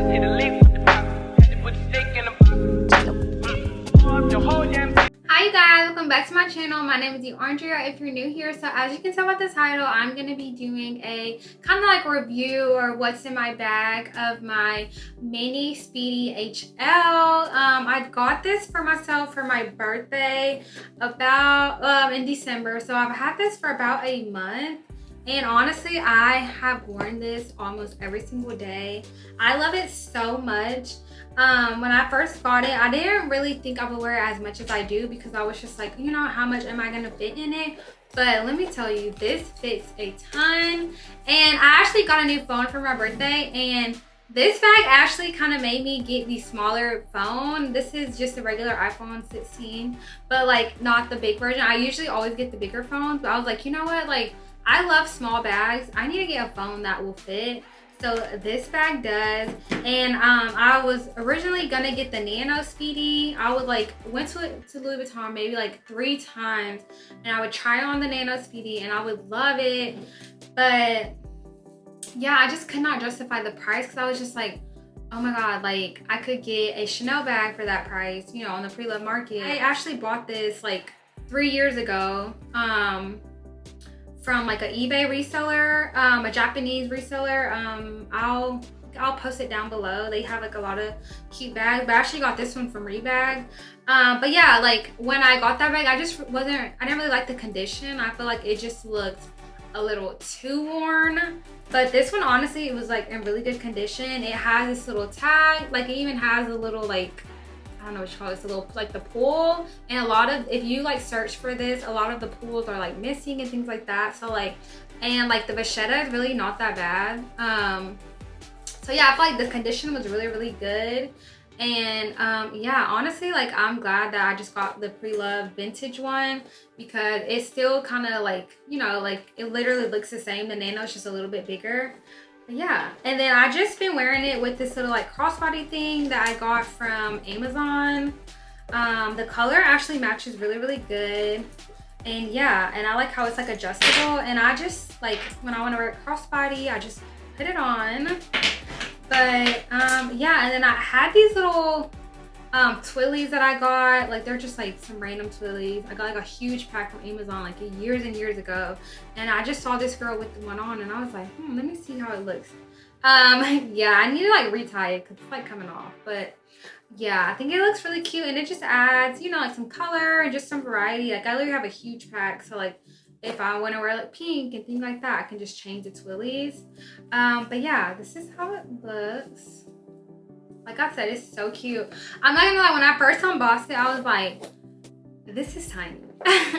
Hi guys, welcome back to my channel. My name is DeUndrea if you're new here. So as you can tell by the title, I'm going to be doing a kind of like review or what's in my bag of my mini Speedy HL. I got this for myself for my birthday about in December. So I've had this for about a month. And honestly, I have worn this almost every single day. I love it so much. When I first got it, I didn't really think I would wear it as much as I do because I was just like, you know, how much am I gonna fit in it? But let me tell you, this fits a ton. And I actually got a new phone for my birthday, and this bag actually kind of made me get the smaller phone. This is just a regular iPhone 16, but like not the big version. I usually always get the bigger phone, but I was like, you know what? Like, I love small bags. I need to get a phone that will fit. So this bag does. And I was originally gonna get the Nano Speedy. I would went to Louis Vuitton maybe like 3 times, and I would try on the Nano Speedy and I would love it. But yeah, I just could not justify the price because I was just like, oh my god, like I could get a Chanel bag for that price, you know, on the pre-love market. I actually bought this like 3 years ago from like an eBay reseller, a Japanese reseller. I'll post it down below. They have like a lot of cute bags, but I actually got this one from Rebag. But yeah, like when I got that bag, I didn't really like the condition. I feel like it just looked a little too worn. But this one, honestly, it was like in really good condition. It has this little tag, like it even has a little like, I don't know what you call this, a little like the pull, and a lot of, if you like search for this, a lot of the pulls are like missing and things like that. So like, and like the vachetta is really not that bad. So yeah, I feel like the condition was really good. And yeah, honestly, like I'm glad that I just got the pre-love vintage one because it's still kind of like, you know, like it literally looks the same. The Nano is just a little bit bigger. Yeah, and then I just been wearing it with this little like crossbody thing that I got from Amazon. The color actually matches really good, and yeah, and I like how it's like adjustable. And I just like, when I want to wear a crossbody, I just put it on. But yeah, and then I had these little twillies that I got. Like they're just like some random twillies. I got like a huge pack from Amazon like years and years ago, and I just saw this girl with the one on, and I was like, let me see how it looks. Yeah, I need to like retie it because it's like coming off. But yeah, I think it looks really cute, and it just adds, you know, like some color and just some variety. Like I literally have a huge pack, so like if I want to wear like pink and things like that, I can just change the twillies. But yeah, this is how it looks. Like I said, it's so cute. I'm not gonna lie, when I first unboxed it, I was like, this is tiny.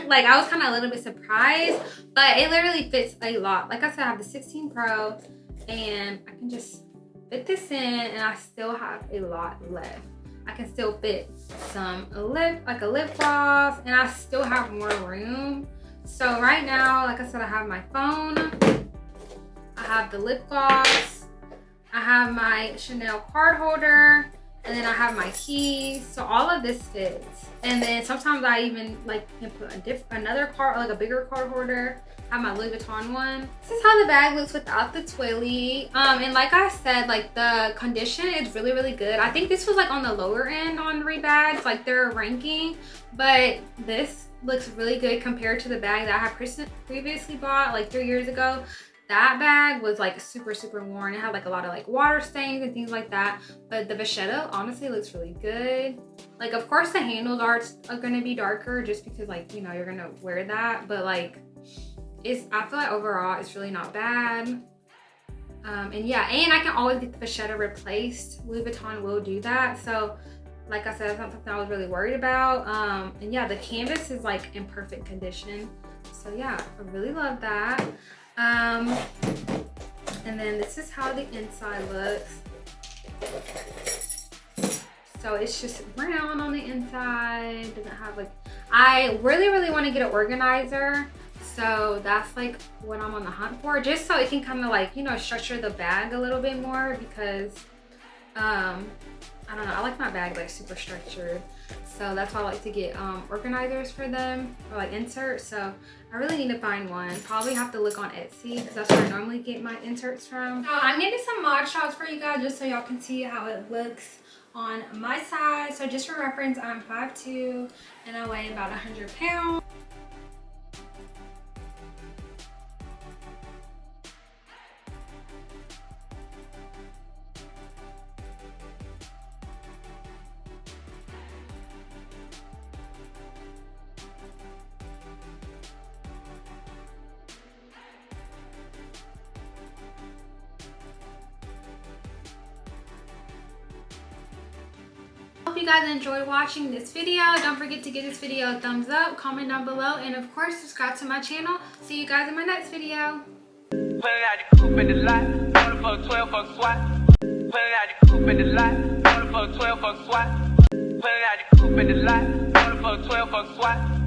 Like I was kind of a little bit surprised, but it literally fits a lot. Like I said, I have the 16 Pro, and I can just fit this in, and I still have a lot left. I can still fit some lip gloss, and I still have more room. So right now, like I said, I have my phone, I have the lip gloss, I have my Chanel card holder, and then I have my keys. So all of this fits. And then sometimes I even like can put another card, like a bigger card holder. I have my Louis Vuitton one. This is how the bag looks without the twilly. And like I said, like the condition is really good. I think this was like on the lower end on Rebag, like their ranking, but this looks really good compared to the bag that I had previously bought like 3 years ago. That bag was like super worn. It had like a lot of like water stains and things like that. But the vachetta honestly looks really good. Like of course the handles are gonna be darker just because like, you know, you're gonna wear that. But like I feel like overall it's really not bad. And yeah, and I can always get the vachetta replaced. Louis Vuitton will do that. So like I said, that's not something I was really worried about. And yeah, the canvas is like in perfect condition. So yeah, I really love that. And then this is how the inside looks. So it's just brown on the inside. Doesn't have like, I really want to get an organizer. So that's like what I'm on the hunt for, just so it can kind of like, you know, structure the bag a little bit more, because I don't know, I like my bag like super structured. So that's why I like to get organizers for them, or like inserts. So I really need to find one. Probably have to look on Etsy because that's where I normally get my inserts from. So I'm getting some mod shots for you guys just so y'all can see how it looks on my side. So just for reference, I'm 5'2" and I weigh about 100 pounds. Hope you guys enjoyed watching this video. Don't forget to give this video a thumbs up, comment down below, and of course subscribe to my channel. See you guys in my next video. Pulling out the coupe in the lot, going for a 12 fuck swat. Pulling out the coupe in the lot, going for a 12 fuck swat. Pulling out the coupe in the lot, going for a 12 fuck swat.